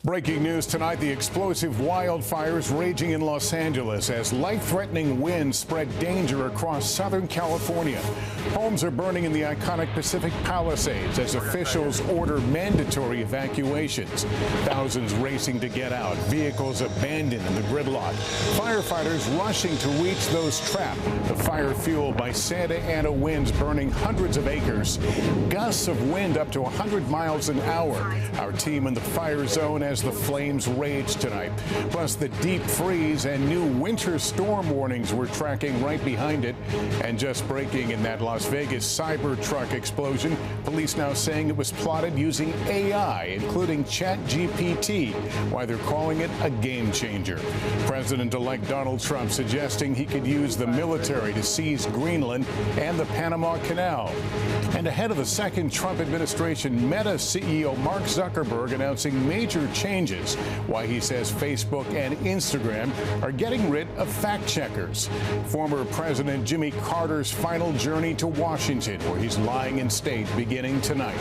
Breaking news tonight, the explosive wildfires raging in Los Angeles as life-threatening winds spread danger across Southern California. Homes are burning in the iconic Pacific Palisades as officials order mandatory evacuations. Thousands racing to get out, vehicles abandoned in the gridlock. Firefighters rushing to reach those trapped. The fire fueled by Santa Ana winds burning hundreds of acres. Gusts of wind up to 100 miles an hour. Our team in the fire zone as the flames rage tonight. Plus the deep freeze and new winter storm warnings we're tracking right behind it. And just breaking in that Las Vegas Cybertruck explosion, police now saying it was plotted using AI, including ChatGPT, why they're calling it a game changer. President-elect Donald Trump suggesting he could use the military to seize Greenland and the Panama Canal. And ahead of the second Trump administration, Meta CEO Mark Zuckerberg announcing major changes, why he says Facebook and Instagram are getting rid of fact-checkers. Former President Jimmy Carter's final journey to Washington, where he's lying in state, beginning tonight.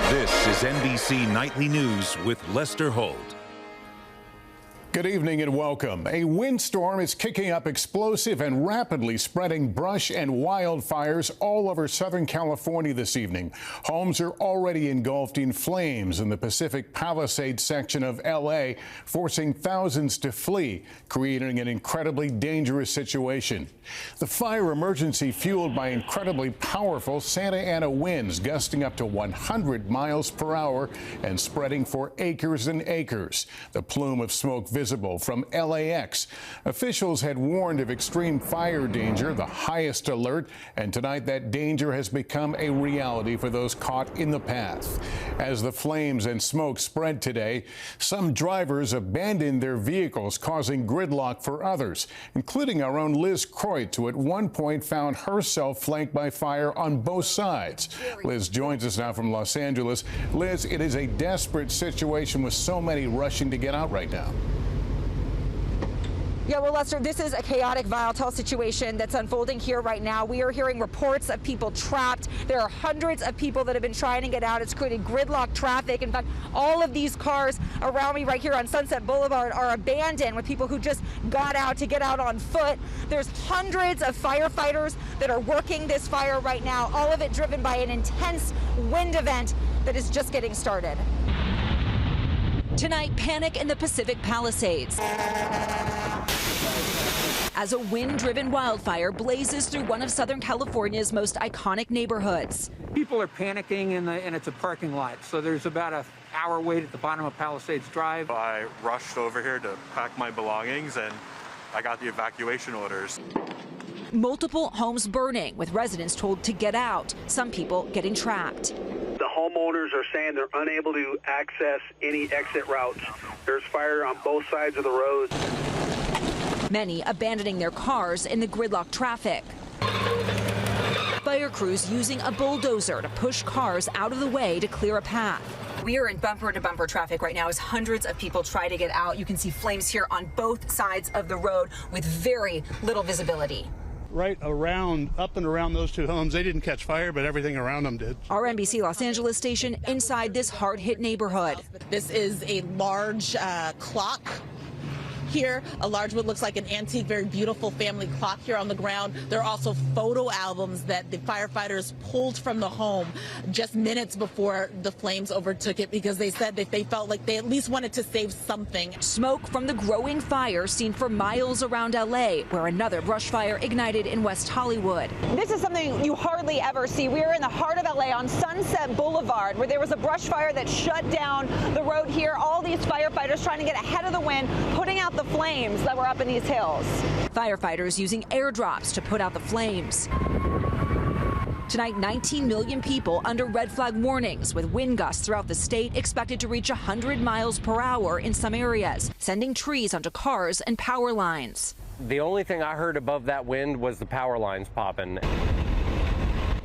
This is NBC Nightly News with Lester Holt. Good evening and welcome. A windstorm is kicking up explosive and rapidly spreading brush and wildfires all over Southern California this evening. Homes are already engulfed in flames in the Pacific Palisades section of L.A., forcing thousands to flee, creating an incredibly dangerous situation. The fire emergency fueled by incredibly powerful Santa Ana winds gusting up to 100 miles per hour and spreading for acres and acres. The plume of smoke visible from LAX. Officials had warned of extreme fire danger, the highest alert, and tonight that danger has become a reality for those caught in the path. As the flames and smoke spread today, some drivers abandoned their vehicles, causing gridlock for others, including our own Liz Croyt, who at one point found herself flanked by fire on both sides. Liz joins us now from Los Angeles. Liz, it is a desperate situation with so many rushing to get out right now. Yeah, well, Lester, this is a chaotic, volatile situation that's unfolding here right now. We are hearing reports of people trapped. There are hundreds of people that have been trying to get out. It's created gridlock traffic. In fact, all of these cars around me right here on Sunset Boulevard are abandoned with people who just got out to get out on foot. There's hundreds of firefighters that are working this fire right now, all of it driven by an intense wind event that is just getting started. Tonight, panic in the Pacific Palisades as a wind-driven wildfire blazes through one of Southern California's most iconic neighborhoods. People are panicking, and it's a parking lot, so there's about an hour wait at the bottom of Palisades Drive. I rushed over here to pack my belongings, and I got the evacuation orders. Multiple homes burning, with residents told to get out, some people getting trapped. The homeowners are saying they're unable to access any exit routes. There's fire on both sides of the road. Many abandoning their cars in the gridlock traffic. Fire crews using a bulldozer to push cars out of the way to clear a path. We are in bumper-to-bumper traffic right now as hundreds of people try to get out. You can see flames here on both sides of the road with very little visibility. Right around, up and around those two homes, they didn't catch fire, but everything around them did. Our NBC Los Angeles station inside this hard-hit neighborhood. This is a large clock here, a large what looks like an antique, very beautiful family clock here on the ground. There are also photo albums that the firefighters pulled from the home just minutes before the flames overtook it, because they said that they felt like they at least wanted to save something. Smoke from the growing fire seen for miles around LA, where another brush fire ignited in West Hollywood. This is something you hardly ever see. We are in the heart of LA on Sunset Boulevard, where there was a brush fire that shut down the road here. All these firefighters trying to get ahead of the wind, putting out the flames that were up in these hills. Firefighters using airdrops to put out the flames. Tonight, 19 million people under red flag warnings, with wind gusts throughout the state expected to reach 100 miles per hour in some areas, sending trees onto cars and power lines. The only thing I heard above that wind was the power lines popping.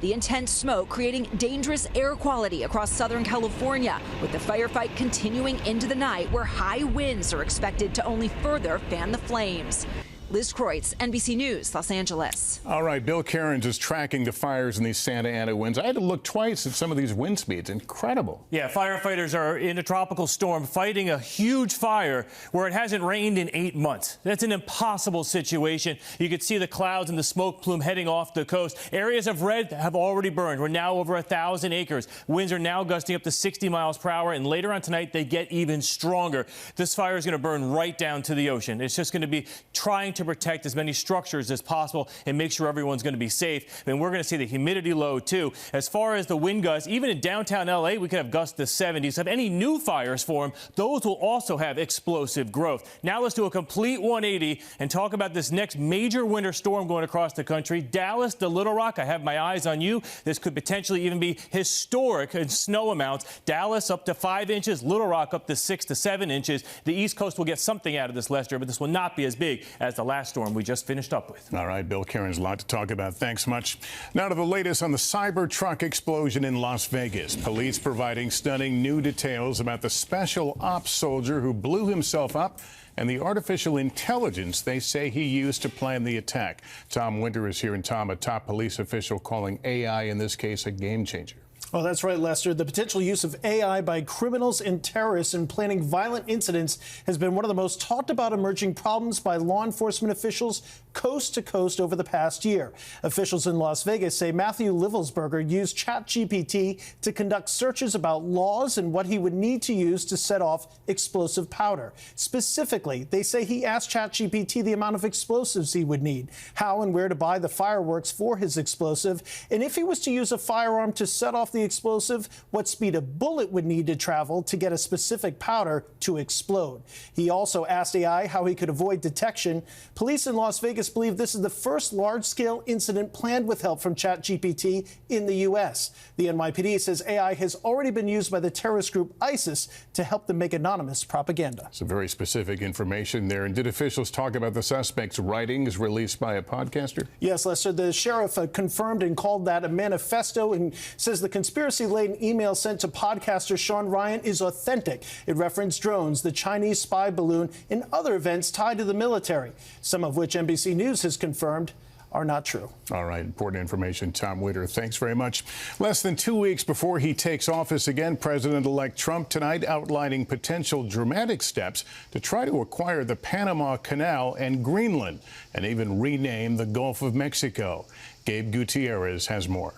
The intense smoke creating dangerous air quality across Southern California, with the firefight continuing into the night, where high winds are expected to only further fan the flames. Liz Kreutz, NBC News, Los Angeles. All right, Bill Cairns is tracking the fires in these Santa Ana winds. I had to look twice at some of these wind speeds. Incredible. Yeah, firefighters are in a tropical storm fighting a huge fire where it hasn't rained in 8 months. That's an impossible situation. You could see the clouds and the smoke plume heading off the coast. Areas of red have already burned. We're now over 1,000 acres. Winds are now gusting up to 60 miles per hour, and later on tonight they get even stronger. This fire is going to burn right down to the ocean. It's just going to be trying to protect as many structures as possible and make sure everyone's going to be safe. And we're going to see the humidity low, too. As far as the wind gusts, even in downtown L.A., we could have gusts to 70s. If any new fires form, those will also have explosive growth. Now let's do a complete 180 and talk about this next major winter storm going across the country. Dallas to Little Rock, I have my eyes on you. This could potentially even be historic in snow amounts. Dallas up to 5 inches, Little Rock up to 6 to 7 inches. The East Coast will get something out of this, Lester, but this will not be as big as the last storm we just finished up with. All right, Bill Cairns, a lot to talk about. Thanks much. Now to the latest on the Cybertruck explosion in Las Vegas. Police providing stunning new details about the special ops soldier who blew himself up and the artificial intelligence they say he used to plan the attack. Tom Winter is here, and Tom, a top police official calling AI in this case a game changer. Oh, that's right, Lester. The potential use of AI by criminals and terrorists in planning violent incidents has been one of the most talked about emerging problems by law enforcement officials coast to coast over the past year. Officials in Las Vegas say Matthew Livelsberger used ChatGPT to conduct searches about laws and what he would need to use to set off explosive powder. Specifically, they say he asked ChatGPT the amount of explosives he would need, how and where to buy the fireworks for his explosive, and if he was to use a firearm to set off the explosive, what speed a bullet would need to travel to get a specific powder to explode. He also asked AI how he could avoid detection. Police in Las Vegas believe this is the first large-scale incident planned with help from ChatGPT in the U.S. The NYPD says AI has already been used by the terrorist group ISIS to help them make anonymous propaganda. Some very specific information there. And did officials talk about the suspect's writings released by a podcaster? Yes, Lester. The sheriff confirmed and called that a manifesto and says the conspiracy-laden email sent to podcaster Sean Ryan is authentic. It referenced drones, the Chinese spy balloon, and other events tied to the military, some of which NBC News has confirmed are not true. All right, important information. Tom Witter, thanks very much. Less than 2 weeks before he takes office again, President-elect Trump tonight outlining potential dramatic steps to try to acquire the Panama Canal and Greenland, and even rename the Gulf of Mexico. Gabe Gutierrez has more.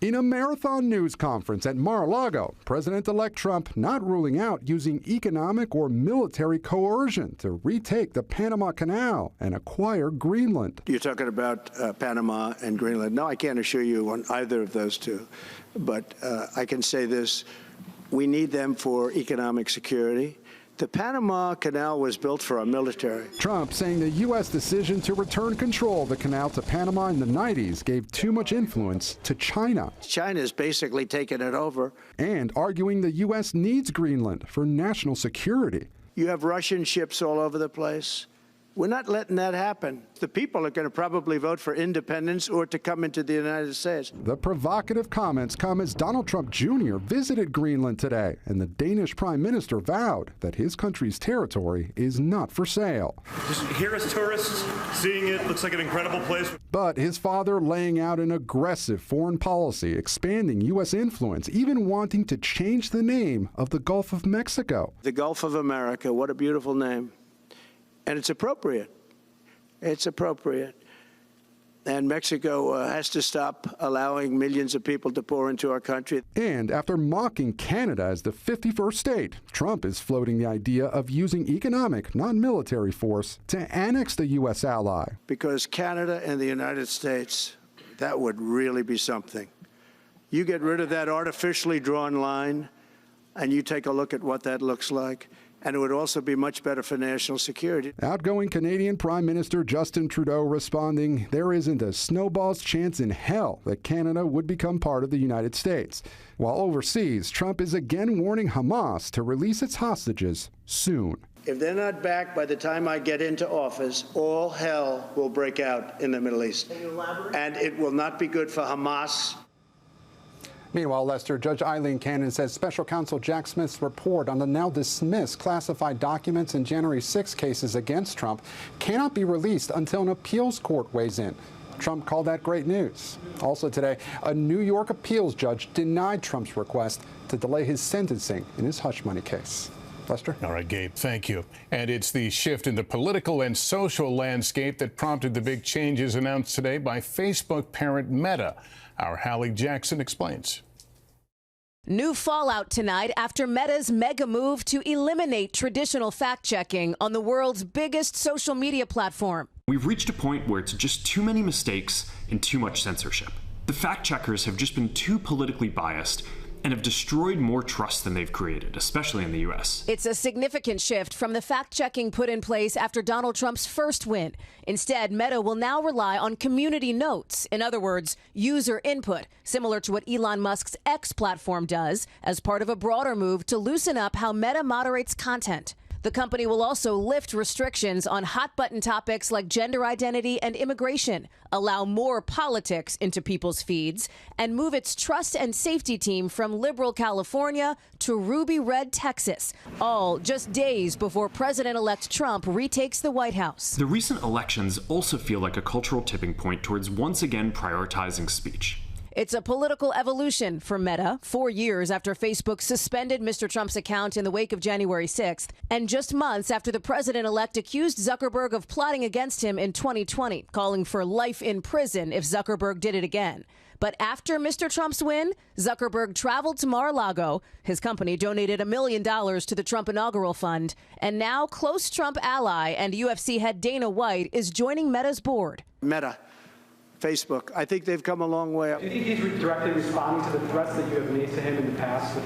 In a marathon news conference at Mar-a-Lago, President-elect Trump not ruling out using economic or military coercion to retake the Panama Canal and acquire Greenland. You're talking about Panama and Greenland. No, I can't assure you on either of those two, but I can say this. We need them for economic security. The Panama Canal was built for our military. Trump saying the U.S. decision to return control of the canal to Panama in the 90s gave too much influence to China. China's basically taken it over. And arguing the U.S. needs Greenland for national security. You have Russian ships all over the place. We're not letting that happen. The people are going to probably vote for independence or to come into the United States. The provocative comments come as Donald Trump Jr. visited Greenland today, and the Danish Prime Minister vowed that his country's territory is not for sale. Just here as tourists, seeing it, looks like an incredible place. But his father laying out an aggressive foreign policy, expanding U.S. influence, even wanting to change the name of the Gulf of Mexico. The Gulf of America, what a beautiful name. And it's appropriate. It's appropriate. And Mexico has to stop allowing millions of people to pour into our country. And after mocking Canada as the 51st state, Trump is floating the idea of using economic, not military force to annex the U.S. ally. Because Canada and the United States, that would really be something. You get rid of that artificially drawn line, and you take a look at what that looks like. And it would also be much better for national security. Outgoing Canadian Prime Minister Justin Trudeau responding, there isn't a snowball's chance in hell that Canada would become part of the United States. While overseas, Trump is again warning Hamas to release its hostages soon. If they're not back by the time I get into office, all hell will break out in the Middle East. Can you elaborate? And it will not be good for Hamas. Meanwhile, Lester, Judge Eileen Cannon says Special Counsel Jack Smith's report on the now dismissed classified documents in January 6 cases against Trump cannot be released until an appeals court weighs in. Trump called that great news. Also today, a New York appeals judge denied Trump's request to delay his sentencing in his hush money case. Lester? All right, Gabe, thank you. And it's the shift in the political and social landscape that prompted the big changes announced today by Facebook parent Meta. Our Hallie Jackson explains. New fallout tonight after Meta's mega move to eliminate traditional fact-checking on the world's biggest social media platform. We've reached a point where it's just too many mistakes and too much censorship. The fact-checkers have just been too politically biased and have destroyed more trust than they've created, especially in the U.S. It's a significant shift from the fact-checking put in place after Donald Trump's first win. Instead, Meta will now rely on community notes, in other words, user input, similar to what Elon Musk's X platform does, as part of a broader move to loosen up how Meta moderates content. The company will also lift restrictions on hot-button topics like gender identity and immigration, allow more politics into people's feeds, and move its trust and safety team from liberal California to ruby red Texas, all just days before President-elect Trump retakes the White House. The recent elections also feel like a cultural tipping point towards once again prioritizing speech. It's a political evolution for Meta, 4 years after Facebook suspended Mr. Trump's account in the wake of January 6th, and just months after the president-elect accused Zuckerberg of plotting against him in 2020, calling for life in prison if Zuckerberg did it again. But after Mr. Trump's win, Zuckerberg traveled to Mar-a-Lago. His company donated $1 million to the Trump Inaugural Fund. And now close Trump ally and UFC head Dana White is joining Meta's board. Meta, Facebook, I think they've come a long way. Do you think he's directly responding to the threats that you have made to him in the past?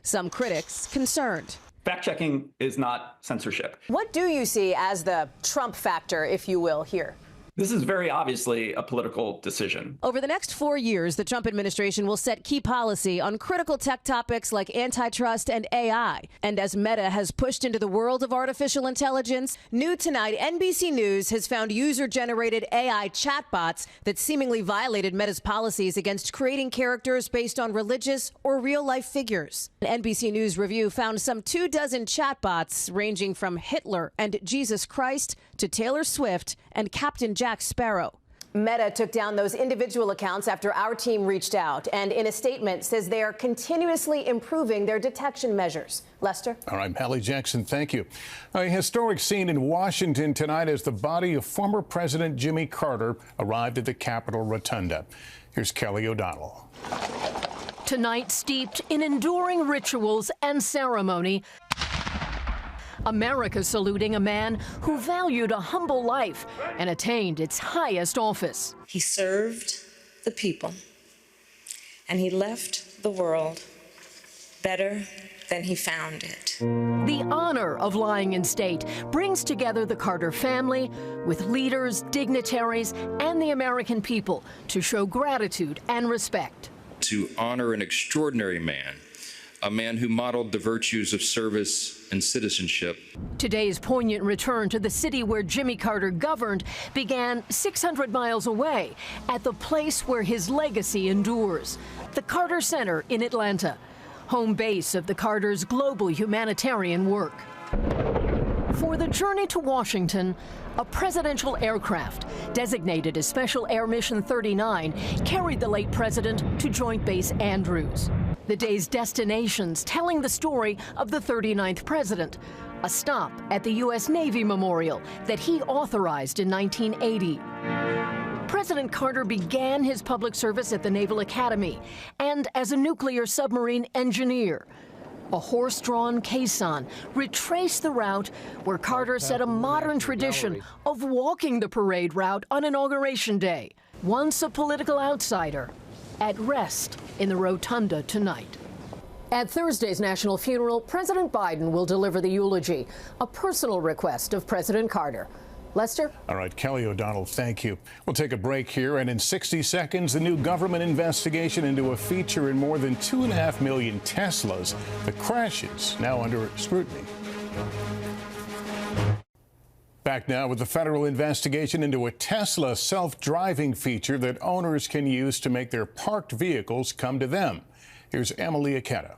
Some critics concerned. Fact-checking is not censorship. What do you see as the Trump factor, if you will, here? This is very obviously a political decision. Over the next 4 years, the Trump administration will set key policy on critical tech topics like antitrust and AI. And as Meta has pushed into the world of artificial intelligence, new tonight, NBC News has found user-generated AI chatbots that seemingly violated Meta's policies against creating characters based on religious or real-life figures. An NBC News review found some 24 chatbots ranging from Hitler and Jesus Christ to Taylor Swift and Captain Jack Sparrow. Meta took down those individual accounts after our team reached out and in a statement says they are continuously improving their detection measures. Lester? All right, Hallie Jackson, thank you. A historic scene in Washington tonight as the body of former President Jimmy Carter arrived at the Capitol Rotunda. Here's Kelly O'Donnell. Tonight steeped in enduring rituals and ceremony. America saluting a man who valued a humble life and attained its highest office. He served the people, and he left the world better than he found it. The honor of lying in state brings together the Carter family with leaders, dignitaries, and the American people to show gratitude and respect. To honor an extraordinary man, a man who modeled the virtues of service and citizenship. Today's poignant return to the city where Jimmy Carter governed began 600 miles away at the place where his legacy endures, the Carter Center in Atlanta, home base of the Carters' global humanitarian work. For the journey to Washington, a presidential aircraft designated as Special Air Mission 39 carried the late president to Joint Base Andrews. The day's destinations telling the story of the 39th president, a stop at the U.S. Navy Memorial that he authorized in 1980. President Carter began his public service at the Naval Academy and as a nuclear submarine engineer. A horse-drawn caisson retraced the route where Carter set a modern tradition of walking the parade route on Inauguration Day. Once a political outsider, at rest in the rotunda tonight. At Thursday's national funeral, President Biden will deliver the eulogy, a personal request of President Carter. Lester? All right, Kelly O'Donnell, thank you. We'll take a break here, and in 60 seconds, the new government investigation into a feature in more than 2.5 million Teslas. The crashes now under scrutiny. Back now with the federal investigation into a Tesla self-driving feature that owners can use to make their parked vehicles come to them. Here's Emily Aketa.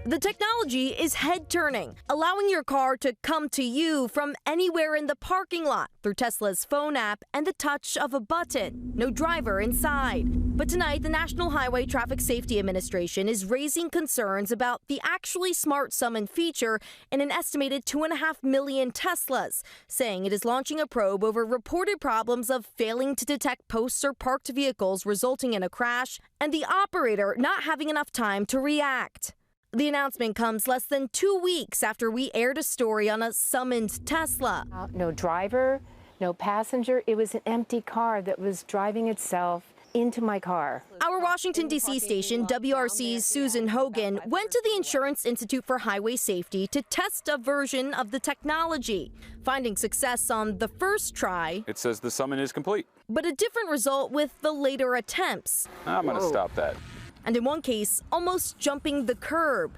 The technology is head-turning, allowing your car to come to you from anywhere in the parking lot through Tesla's phone app and the touch of a button. No driver inside. But tonight, the National Highway Traffic Safety Administration is raising concerns about the Actually Smart Summon feature in an estimated 2.5 million Teslas, saying it is launching a probe over reported problems of failing to detect posts or parked vehicles resulting in a crash and the operator not having enough time to react. The announcement comes less than 2 weeks after we aired a story on a summoned Tesla. No driver, no passenger. It was an empty car that was driving itself into my car. Our Washington, D.C. station, WRC's Susan Hogan, went to the Insurance Institute for Highway Safety to test a version of the technology, finding success on the first try. It says the summon is complete. But a different result with the later attempts. I'm going to stop that. And in one case, almost jumping the curb.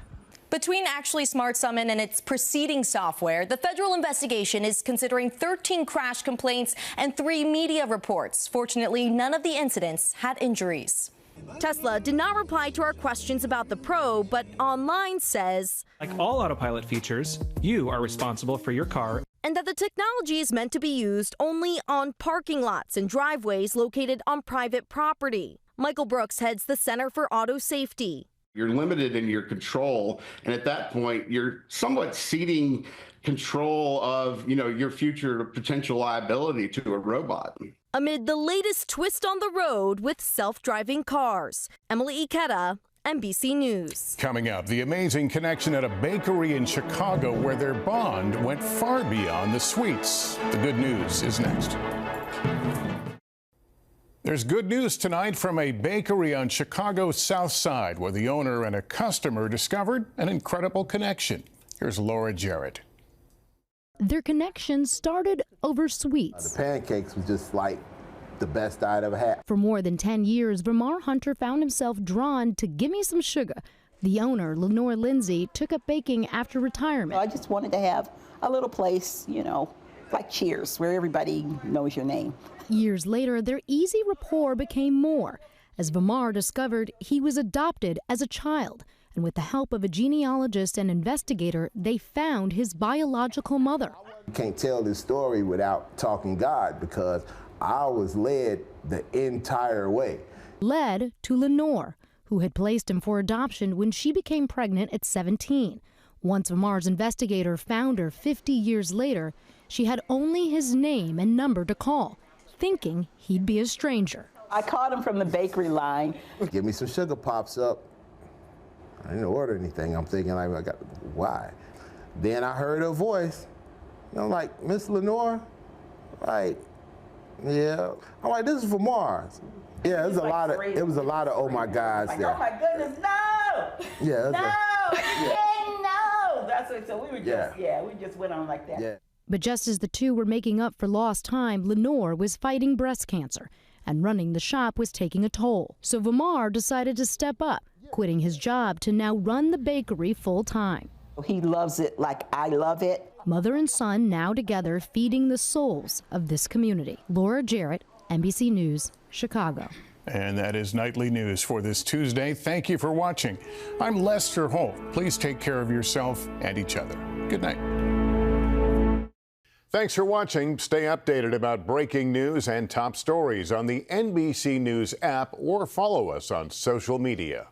Between Actually Smart Summon and its preceding software, the federal investigation is considering 13 crash complaints and 3 media reports. Fortunately, none of the incidents had injuries. Tesla did not reply to our questions about the probe, but online says, like all autopilot features, you are responsible for your car. And that the technology is meant to be used only on parking lots and driveways located on private property. Michael Brooks heads the Center for Auto Safety. You're limited in your control, and at that point, you're somewhat ceding control of, your future potential liability to a robot. Amid the latest twist on the road with self-driving cars, Emily Ikeda, NBC News. Coming up, the amazing connection at a bakery in Chicago where their bond went far beyond the sweets. The good news is next. There's good news tonight from a bakery on Chicago's South Side where the owner and a customer discovered an incredible connection. Here's Laura Jarrett. Their connection started over sweets. The pancakes was just like the best I'd ever had. For more than 10 years, Vermar Hunter found himself drawn to Give Me Some Sugar. The owner, Lenore Lindsay, took up baking after retirement. I just wanted to have a little place, like Cheers, where everybody knows your name. Years later, their easy rapport became more, as Vermar discovered he was adopted as a child. And with the help of a genealogist and investigator, they found his biological mother. You can't tell this story without talking God, because I was led the entire way. Led to Lenore, who had placed him for adoption when she became pregnant at 17. Once Vermar's investigator found her 50 years later, she had only his name and number to call, thinking he'd be a stranger. I called him from the bakery line. Give Me Some Sugar pops up. I didn't order anything. I'm thinking, why? Then I heard her voice. I'm like, Miss Lenore? Right. Yeah. I'm like, this is for Mars. Yeah, it was a lot of oh my gods there. Oh my goodness, no! Yeah. No! That's what, so we were just, we just went on like that. Yeah. But just as the two were making up for lost time, Lenore was fighting breast cancer, and running the shop was taking a toll. So Vermar decided to step up, quitting his job to now run the bakery full-time. He loves it like I love it. Mother and son now together feeding the souls of this community. Laura Jarrett, NBC News, Chicago. And that is nightly news for this Tuesday. Thank you for watching. I'm Lester Holt. Please take care of yourself and each other. Good night. Thanks for watching. Stay updated about breaking news and top stories on the NBC News app or follow us on social media.